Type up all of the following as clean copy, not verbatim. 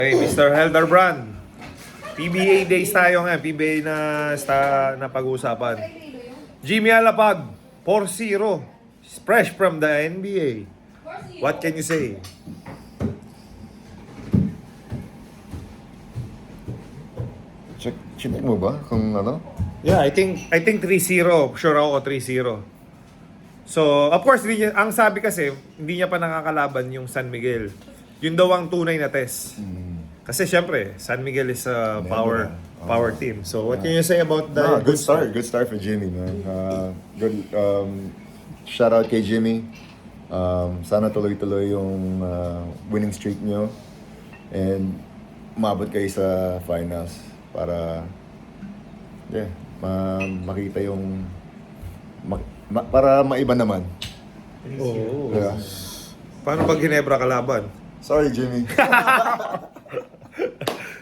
Hey, Mr. Helderbrand. PBA days tayo nga. PBA na pag-uusapan. Jimmy Alapag, 4-0. Fresh from the NBA. What can you say? Check mo ba kung ano? Yeah, I think 3-0. Sure ako 3-0. So, of course, ang sabi kasi, hindi niya pa nakakalaban yung San Miguel. Yun daw ang tunay na test. Kasi syempre, San Miguel is a power team. So, what can you say about the Good start. Good start for Jimmy, man. Good shout out kay Jimmy. Sana tuloy-tuloy yung winning streak nyo. And umabot kayo sa finals para makita yung para maiba naman. Oo. Yeah. Paano pag Ginebra kalaban? Sorry, Jimmy.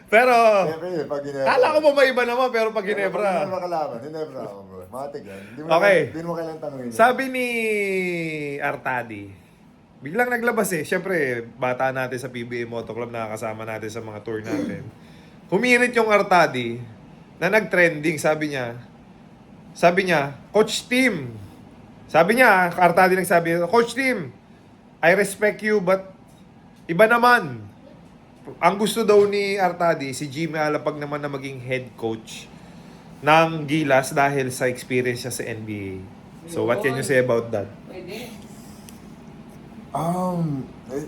Pero, Siyempre, pag kala ko mo maiba naman, pero pag Ginebra. Ginebra kalaban. Ginebra ako, bro. Matik yan. Okay. Hindi mo kailangan tanongin. Sabi ni Artadi, biglang naglabas eh. Siyempre, bata natin sa PBA Moto Club, nakakasama natin sa mga tour natin. Humirit yung Artadi na nag-trending, sabi niya, Coach Tim. Sabi niya, Artadi nagsabi, Coach Tim, I respect you, but iba naman. Ang gusto daw ni Artadi, si Jimmy Alapag naman na maging head coach ng Gilas dahil sa experience niya sa NBA. So, what can you say about that?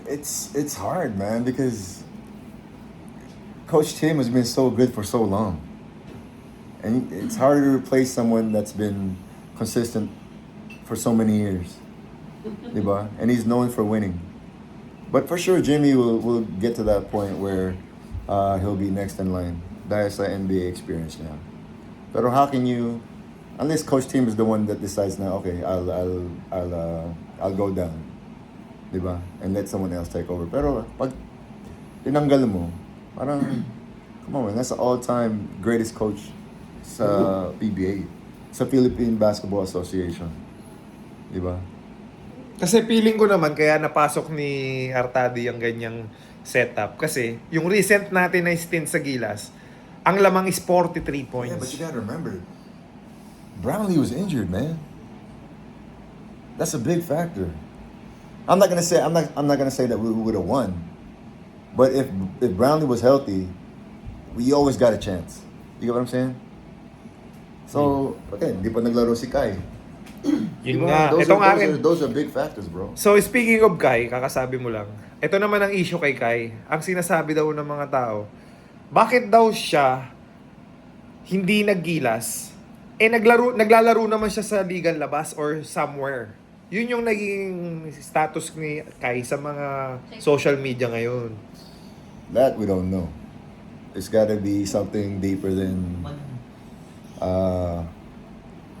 It's hard, man, because Coach Tim has been so good for so long. And it's hard to replace someone that's been consistent for so many years. Diba? And he's known for winning. But for sure, Jimmy will get to that point where he'll be next in line. Dahil sa NBA experience niya. Pero how can you, unless Coach Tim is the one that decides na, okay, I'll go down. Diba? And let someone else take over. Pero pag tinanggal mo, parang, come on man, that's the all-time greatest coach sa PBA. Sa Philippine Basketball Association. Diba? Kasi feeling ko naman, kaya napasok ni Artadi ang ganyang setup. Kasi yung recent natin na stint sa Gilas, ang lamang is 43 points. Yeah, but you gotta remember, Brownlee was injured, man. That's a big factor. I'm not gonna say that we would have won, but if Brownlee was healthy, we always got a chance. You get what I'm saying? So, okay, hindi pa naglaro si Kai. Yun nga, ito nga rin. Those are big factors, bro. So speaking of Kai, kakasabi mo lang, ito naman ang issue kay Kai. Ang sinasabi daw ng mga tao, bakit daw siya hindi naggilas? Naglalaro naman siya sa ligang labas or somewhere. Yun yung naging status ni Kai sa mga social media ngayon. That we don't know. It's gotta be something deeper than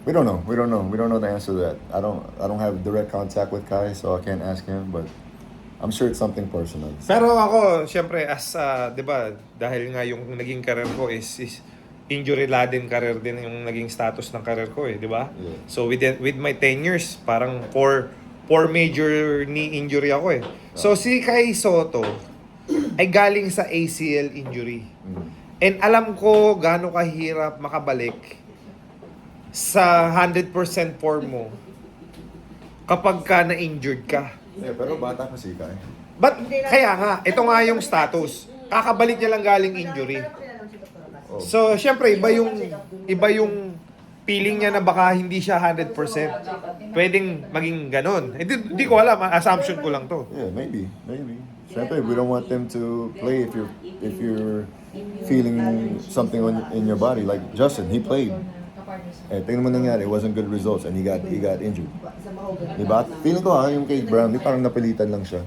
we don't know. We don't know the answer to that. I don't have direct contact with Kai, so I can't ask him, but I'm sure it's something personal. Pero ako, syempre, as, di ba, dahil nga yung naging career ko is injury-laden career din yung naging status ng career ko di ba? Yeah. So with my 10 years, parang four major knee injury ako So si Kai Soto ay galing sa ACL injury. And alam ko gaano kahirap makabalik sa 100% form mo kapag ka na-injured ka. Yeah, pero bata pa si Kai. But kaya nga, ito nga yung status. Kakabalik niya lang galing injury. So, syempre, iba yung feeling niya na baka hindi siya 100%. Pwedeng maging ganon. Hindi ko alam, assumption ko lang to. Yeah, maybe. Siyempre, we don't want them to play if you're feeling something in your body. Like Justin, he played. Tingnan mo nangyari, it wasn't good results and he got injured. Diba? Feeling ko yung kay Brownlee, parang napilitan lang siya.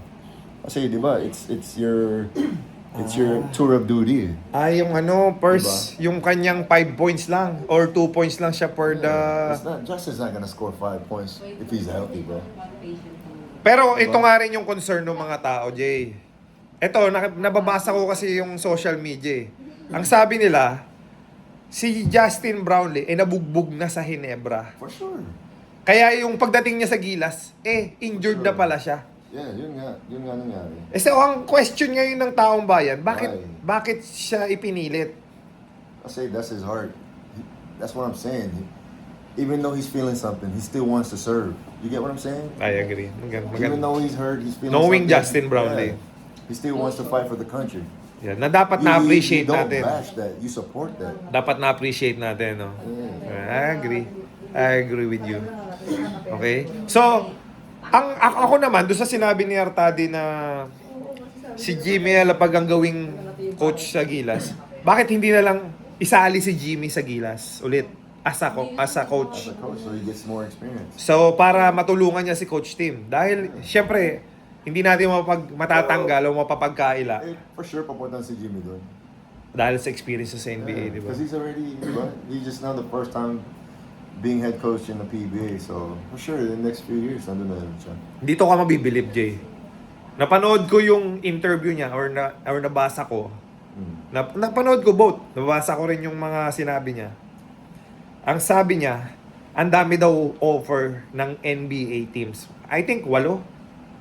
Kasi diba, it's your tour of duty. Yung first, yung kanyang 5 points lang or 2 points lang siya per the... Justin's not gonna score 5 points if he's healthy, bro. Pero ito nga rin yung concern ng mga tao, Jay. Ito, nababasa ko kasi yung social media Ang sabi nila, si Justin Brownlee nabugbog na sa Ginebra. For sure. Kaya yung pagdating niya sa Gilas, injured na pala siya. Yeah, yun nga nangyari. Eh, so, ang question ngayon ng taong bayan, bakit, Why? bakit siya ipinilit? I say that's his heart. That's what I'm saying. Even though he's feeling something, he still wants to serve. You get what I'm saying? I agree. Even though he's hurt, he's feeling Knowing something. Justin Brownlee. He still wants to fight for the country. Yeah, na dapat You na-appreciate don't natin. bash that. You support that. Dapat na-appreciate natin, no? I agree. I agree with you. Okay? So, ako naman, doon sa sinabi ni Artadi na si Jimmy Alapag ang gawing coach sa Gilas, bakit hindi na lang isali si Jimmy sa Gilas ulit as a coach? As a coach, so he gets more experience. So, para matulungan niya si Coach Tim. Dahil, syempre, hindi natin matatanggal o mapapagkaila Eh, for sure, papunta si Jimmy doon. dahil sa experience sa NBA, di ba? Because he's already, he's just now the first time being head coach in the PBA. So, for sure, in the next few years, nandun na rin siya. Dito ka mabibilib, Jay. Napanood ko yung interview niya or nabasa ko. Napanood ko both. Nabasa ko rin yung mga sinabi niya. Ang sabi niya, ang dami daw offer ng NBA teams. I think 8.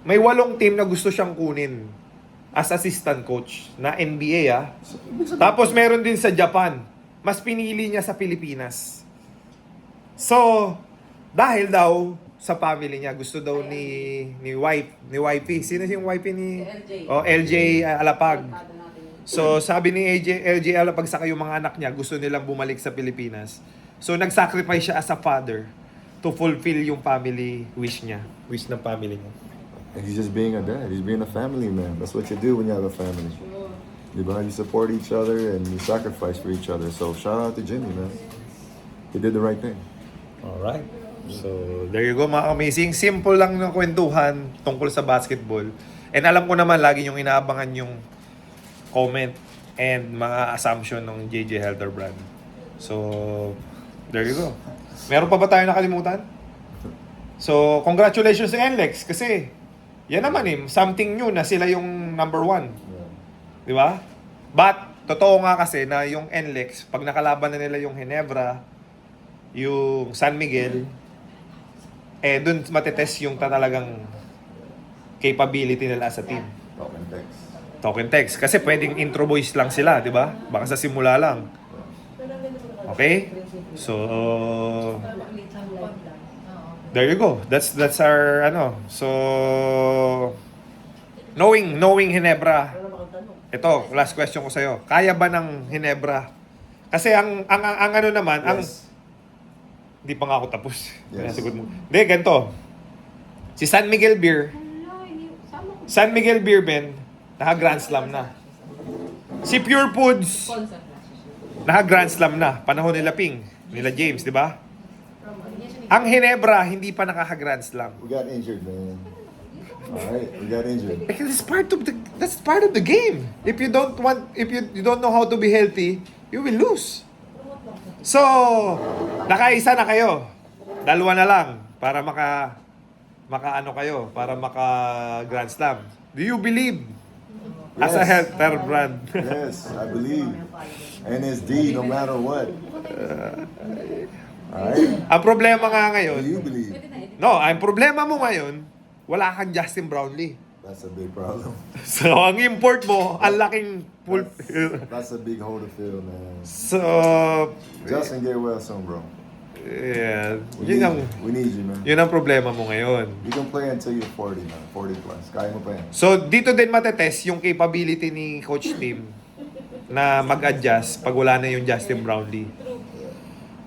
May 8 team na gusto siyang kunin as assistant coach na NBA Tapos meron din sa Japan. Mas pinili niya sa Pilipinas. So, dahil daw sa family niya, gusto daw ni wifey. Sino yung wifey ni LJ Alapag. So, sabi ni LJ Alapag sa yung mga anak niya, gusto nilang bumalik sa Pilipinas. So, nag-sacrifice siya as a father to fulfill yung family wish niya. Wish ng family niya. And he's just being a dad. He's being a family man. That's what you do when you have a family. Diba? You support each other and you sacrifice for each other. So, shout out to Jimmy, man. He did the right thing. Alright. So, there you go mga amazing. Simple lang ng kwentuhan tungkol sa basketball. And alam ko naman, lagi yung inaabangan yung comment and mga assumption ng JJ Helderbrand. So, there you go. Meron pa ba tayo nakalimutan? So, congratulations sa NLEX kasi yan naman something new na sila yung number 1. Di ba? But, totoo nga kasi na yung NLEX, pag nakalaban na nila yung Ginebra, yung San Miguel, dun matetest yung talagang capability nila as a team. Talk and text. Kasi pwedeng intro voice lang sila, di ba? Baka sa simula lang. Okay? So, there you go. That's our So, knowing Ginebra. Ito, last question ko sa'yo. Kaya ba ng Ginebra? Kasi ang ano naman, Yes. hindi pa nga ako tapos. Yes. Sinasagot mo. Hindi, ganito. Si San Miguel Beer, Ben, naka-Grand Slam na. Si Pure Foods, naka-Grand Slam na. Panahon nila Ping, nila James, di ba? Ang Ginebra, hindi pa nakaka-Grand Slam. We got injured, man. Alright, we got injured. Because that's part of the game. If you don't know how to be healthy, you will lose. So, nakaisa na kayo. 2 na lang para maka Grand Slam. Do you believe as a Yes. healthcare brand? Yes, I believe. NSD, no matter what. Alright? Ang problema nga Do ngayon, you believe? no, ang problema mo ngayon, wala kang Justin Brownlee. That's a big problem. So, ang import mo, ang laking full. That's a big hole to fill, man. So, Justin, get well soon, bro. yeah, We need you, man. yun ang problema mo ngayon. You can play until you're 40, man. 40 plus. Kaya mo pa yan. So, dito din matetest yung capability ni Coach Tim na mag-adjust pag wala na yung Justin Brownlee.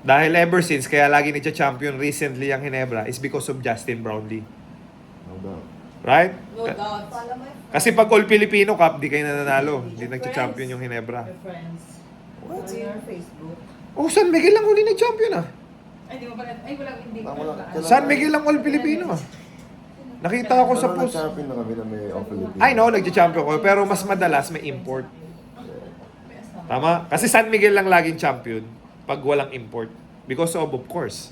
Dahil ever since, kaya lagi nagcha-champion recently ang Ginebra is because of Justin Brownlee. No doubt. Right? No doubt. Kasi pag All Filipino Cup, di kayo nananalo. Hindi nagcha-champion yung Ginebra. Friends. What? On your Facebook. Oh, San Miguel lang huli nag-champion ah. Ay, di mo pala. Ay, wala. Hindi ko Wala. pala. San Miguel lang All Filipino ah. Nakita ko sa Pero post. nag-champion na kami na may Philippines. I know, nagcha-champion ko. Pero mas madalas may import. Tama? Kasi San Miguel lang laging champion pag walang import. Because of course.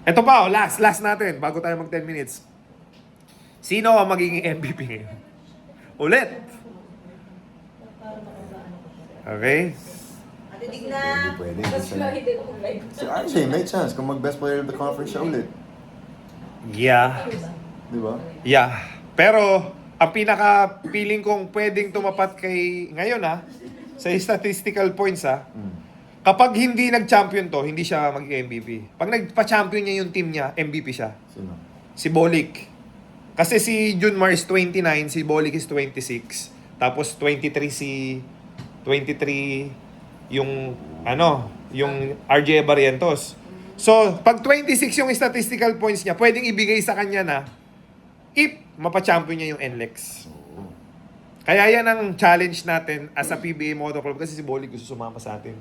Ito pa, last natin, bago tayo mag 10 minutes. Sino ang magiging MVP ngayon? Ulit. Okay? Titig na. Pwede, Mas pwede. hindi ko live. So actually, may chance kung mag-best player of the conference siya ulit. Yeah. Di ba? Yeah. Pero, ang pinaka-feeling kong pwedeng tumapat kay, ngayon sa statistical points kapag hindi nag-champion to, hindi siya mag-MVP. Pag nagpa-champion niya yung team niya, MVP siya. Sino? Si Bolik. Kasi si Junmar is 29, si Bolik is 26. Tapos 23 yung yung RJ Barrientos. So, pag 26 yung statistical points niya, pwedeng ibigay sa kanya na if mapa-champion niya yung NLEX. Kaya yan ang challenge natin as a PBA Moto Club kasi si Bolik gusto sumama sa atin.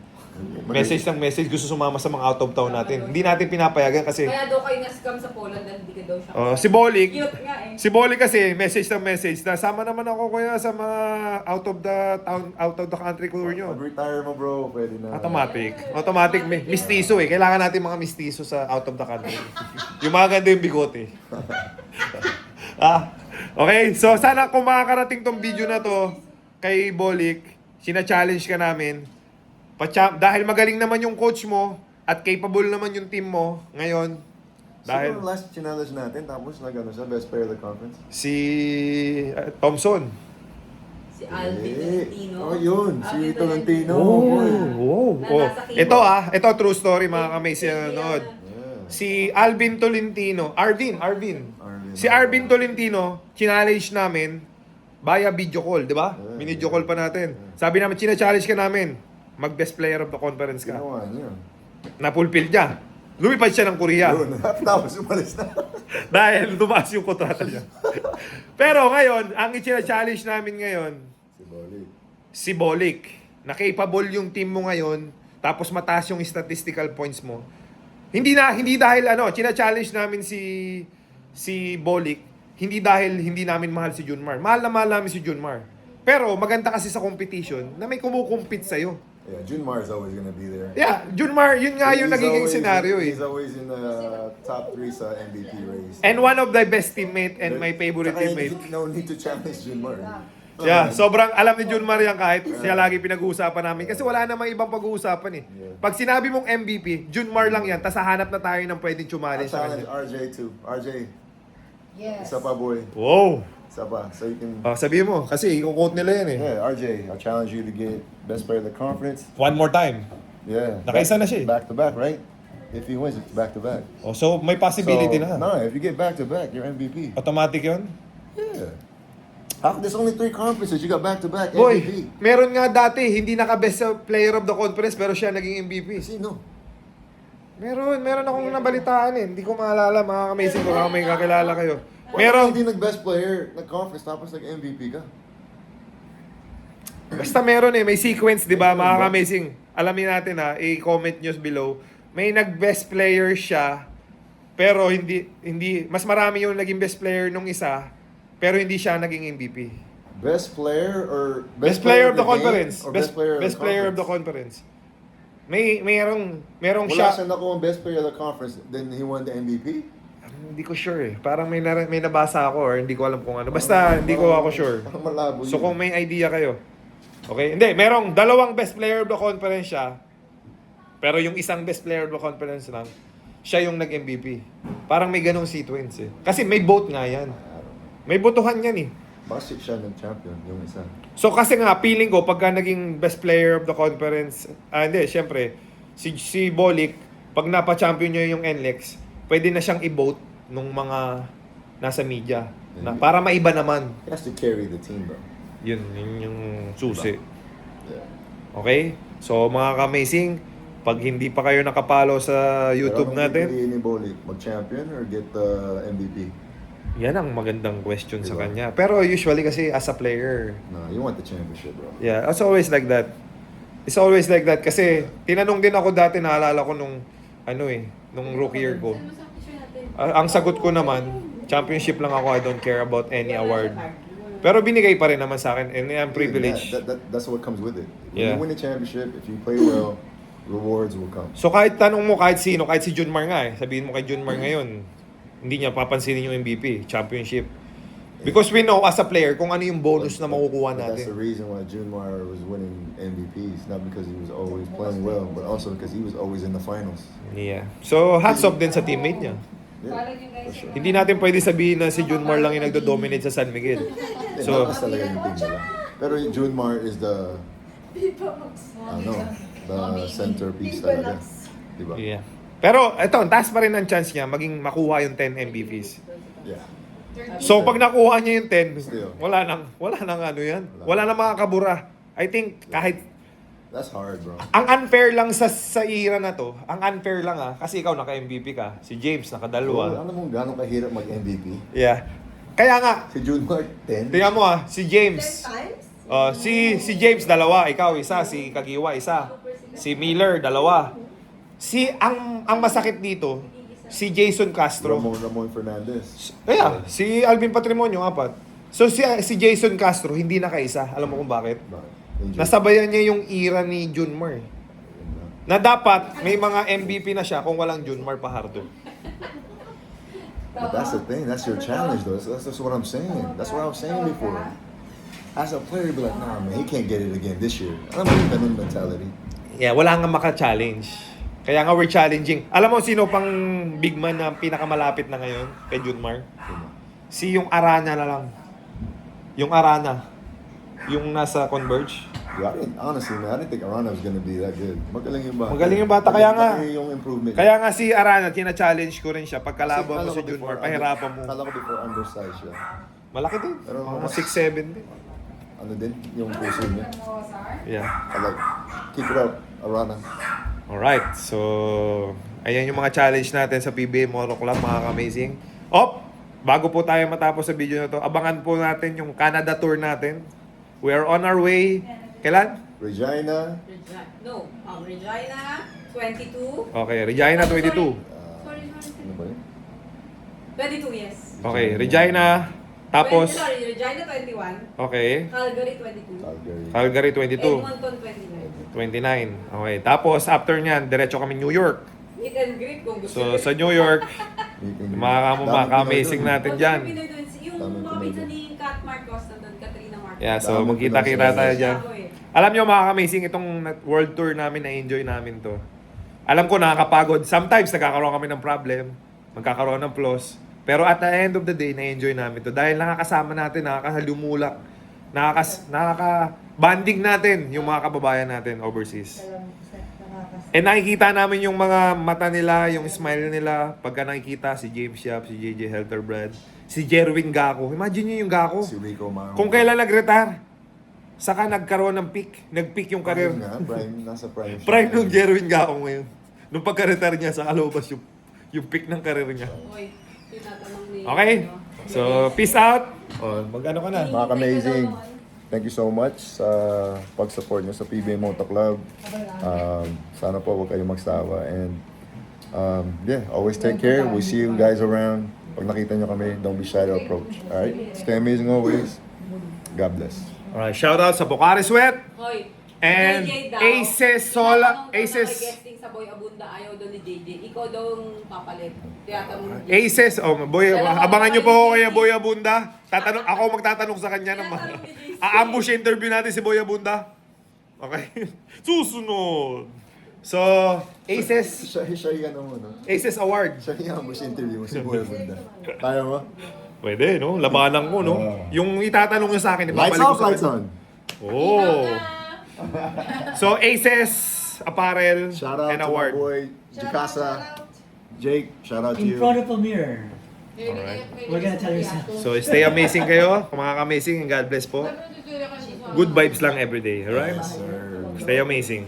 Message ng message, gusto sumama sa mga out of town natin. Hindi natin pinapayagan kasi Kaya daw kayo na-scam sa Poland dahil hindi ka daw siya. si Bolik, Cute nga eh. si Bolik kasi message ng message na sama naman ako kuya sa mga out of the town, out of the country tour nyo. Pag-retire mo, bro, pwede na. Automatic, mistiso eh. Kailangan natin mga mistiso sa out of the country. Yung mga ganda yung bigote. Okay, so sana kung makakarating tong video na to kay Bolik, sina-challenge ka namin. Dahil magaling naman yung coach mo at capable naman yung team mo ngayon. Dahil Siguro last challenge natin, tapos nag-ano siya, best player of the conference. si Thompson. Si Alvin Tolentino. Oh, yun. Si Alvin Tolentino. Ito ito true story mga kamay siya nanonood. Yeah. Si Alvin Tolentino, Arvin. Si Arvin Tolentino, challenge namin via video call, di ba? Yeah. Video call pa natin. Sabi namin, challenge ka namin. Mag-best player of the conference ka. Ginawa niya. Napulpil niya. Lumipad siya ng Korea. Yun. Tapos umalis na. Dahil tumaas yung kontrata niya. Pero ngayon, ang i-challenge namin ngayon, Si Bolik. si Bolik. Na capable yung team mo ngayon, tapos mataas yung statistical points mo. Hindi dahil challenge namin si Bolik, hindi dahil hindi namin mahal si Junmar. Mahal na namin si Junmar. Pero maganda kasi sa competition na may kumukumpit sa'yo. Yeah, Junmar is always gonna be there. Yeah, Junmar, yun nga yung He's nagiging always- scenario eh. He's always in the top 3 sa MVP race. And one of the best teammate and my favorite Saka teammate. No need to challenge Junmar. Yeah, sobrang alam ni Junmar yan kahit siya lagi pinag-uusapan namin. Kasi wala namang ibang pag-uusapan eh. Yeah. Pag sinabi mong MVP, Junmar lang yan, tas hahanap na tayo ng pwedeng I challenge sa challenge kanya. RJ too. RJ, Yes. isa pa boy. Wow! Isa pa. So you can... Sabihin mo, kasi i-quote nila yan eh. Yeah, RJ, I'll challenge you to get best player of the conference. One more time. Yeah. Nakaisa na siya eh. Back to back, right? If he wins, it's back to back. Oh, so may possibility na. No, if you get back to back, you're MVP. Automatic yun? Yeah. There's only 3 conferences. You got back to back Boy, MVP. meron nga dati, hindi naka-best player of the conference pero siya naging MVP. Sino? Meron akong nabalitaan eh. Hindi ko maalala, mga amazing ko, may kakilala kayo. Meron hindi nag-best player nag-conference tapos nag-MVP ka. Basta meron eh, may sequence, di ba, mga amazing. Alamin natin i-comment nyo below. May nag-best player siya, pero hindi, mas marami yung naging best player nung isa, pero hindi siya naging MVP. Best player or Best player of the game conference. or Best player of the conference. Merong Wala siya. siya nakuha ang best player of the conference, then he won the MVP? Hindi ko sure eh. Parang may nabasa ako or hindi ko alam kung ano. Basta hindi ko ako sure. Parang malabo So yun. kung may idea kayo. Okay? Hindi, merong 2 best player of the conference siya. Pero yung isang best player of the conference lang, siya yung nag-MVP. Parang may ganong sequence eh. Kasi may vote nga yan. May botohan yan eh. Basta siya nag-champion, yung isa. So kasi nga, feeling ko, pagka naging best player of the conference, hindi, syempre, si Bolik, pag napa-champion niya yung NLEX, pwede na siyang i-vote nung mga nasa media. Na, para maiba naman. He has to carry the team, bro. Yun yung susi. Yeah. Okay? So mga ka-amazing, pag hindi pa kayo nakapalo sa YouTube Pero anong natin, pipiliin ni Bolik? Mag-champion or get the MVP? yan ang magandang question sa Diba? kanya. Pero usually kasi as a player, No, you want the championship, bro. yeah, it's always like that. It's always like that kasi tinanong din ako dati, naalala ko nung nung rookie year ko. Ang sagot ko naman, championship lang ako, I don't care about any award. Pero binigay pa rin naman sa akin and I'm privileged. That's what comes with it. When Yeah. you win the championship, if you play well, rewards will come. So kahit tanong mo kahit sino, kahit si Junmar nga sabihin mo kay Junmar ngayon, hindi niya papansinin yung MVP, championship. Because we know as a player kung ano yung bonus na makukuha But that's the natin. reason why Junmar was winning MVPs, not because he was always playing well, but also because he was always in the finals. Yeah. So hats off din sa teammate niya. Yeah, Follow nyo guys. for sure. Hindi natin pwede sabihin na si Junmar lang yung nagdo-dominate sa San Miguel. So, Lakas talaga yung team nila. Pero yung Junmar is the, the centerpiece talaga. Diba? yeah. Pero ito, taas pa rin ang chance niya maging makuha yung 10 MVPs. Yeah. So pag nakuha niya yung 10, Still. wala nang ano yan. Wala nang makakabura. I think kahit That's hard, bro. ang unfair lang sa era na to, ang unfair lang kasi ikaw naka-MVP ka, si James nakadalawa. Ano mong gano'ng kahirap mag-MVP? Yeah. Kaya nga, Si Junmar, 10. tingnan mo si James. Si James dalawa, ikaw isa, si Kagiwa isa. Si Miller dalawa. Ang masakit dito, si Jason Castro. Ramon Fernandez. Kaya, si Alvin Patrimonio, 4. So si Jason Castro, hindi nakaisa. Alam mo kung bakit? Bakit? Injured. Nasabayan niya yung era ni Junmar. Na dapat, may mga MVP na siya kung walang Junmar Pajardo. But that's the thing. That's your challenge, though. That's what I'm saying. That's what I was saying before. As a player, you'd be like, nah, man, he can't get it again this year. Alam mo yung ganun mentality. Yeah, wala nga maka-challenge. Kaya nga we're challenging. Alam mo sino pang big man na pinakamalapit na ngayon kay Junmar? Si yung Arana na lang. Yung Arana. Yung nasa Converge. Yeah, honestly, man, I didn't think Arana was gonna be that good. Magaling yung bata. Magaling yung bata, kaya nga. Magaling yung improvement. Kaya nga si Arana, tina-challenge ko rin siya. Pagkalaban mo Kasi si kala ko Junmar, before, pahirapan mo. Kala ko before undersized siya. Malaki din. Pero Mga mas- 6'7 din. Ano din, yung puso niya. Yeah. I like, keep it up, Arana. Alright, so ayan yung mga challenge natin sa PBA Moto Club, mga amazing. Bago po tayo matapos sa video na to, abangan po natin yung Canada tour natin. We are on our way. Kailan? Regina, Regina, 22. Okay, Regina 22. ano ba yun? 22, yes. Okay, Regina. Tapos, Regina 21. okay, Calgary 22. Calgary. Calgary 22. Edmonton 29. 29. Okay, tapos after nyan, diretso kami New York. Meet and greet kung gusto So nyo. sa New York, Daming maka-amazing Pinoy natin Huwag dyan. kami Pinoy doon. Yung Daming mga Pinoy pizza doon. ni Kat Marcos nandun, Katrina Marcos. Yeah, so Daming magkita-kita Pinoy tayo sila. dyan. Ako eh. Alam nyo mga amazing itong world tour namin, na-enjoy namin to. Alam ko nakakapagod. Sometimes nagkakaroon kami ng problem, magkakaroon ng flaws. Pero at the end of the day, na-enjoy namin to. Dahil nakakasama natin, nakakahalumulak, nakaka-banding natin yung mga kababayan natin overseas. And nakikita namin yung mga mata nila, yung smile nila. Pagka nakikita si James Yap, si JJ Helterbrand, si Jerwin Gaco. Imagine nyo yung Gaco. Si Rico Maro. Kung kailan nag-retire, saka nagkaroon ng peak. Nag-peak yung career. Nasa prime siya. Prime nung Jerwin Gaco ngayon. Nung pagka-retire niya, saka lumabas yung peak ng career niya. Oy, tinatanong ni... Okay? So, peace out. Mag-ano ka na? Mga amazing. Thank you so much sa pag-support nyo sa PBA Moto Club. Sana po huwag kayong magsawa. And yeah, always take care. We'll see you guys around. Pag nakita nyo kami, don't be shy to approach. Alright? Stay amazing always. God bless. Alright, shout out sa Bocari Sweat. Hoy, And JJ daw, Aces Sola, tinatanong daw na Aces, may guesting sa Boy Abunda, ayaw daw ni JJ. Ikaw daw ang papalit. Tiyatanong ni JJ. Aces, boy, abangan nyo po ako kay Boy Abunda. Ako magtatanong sa kanya naman. Tiyatanong ni JJ. Aambush interview natin si Boy Abunda. Okay? Susunod. So, Aces, Siya yung ano mo, no? Aces Award. Siya yung ambush interview mo si Boy Bunda. Kaya mo? Pwede, no? Labanan ko, no? Yung itatanong nyo sa akin, Lights ibabalik ko off, sa lights kanya. on. Oh. So, Aces Apparel Shout out and to my Award. boy, Jacasa. Jake, shout out to In you. front of a mirror. Alright. We're gonna tell yourself. So, stay amazing kayo. Mga amazing and God bless po. Good vibes lang every day, alright? Yes, sir. Stay amazing.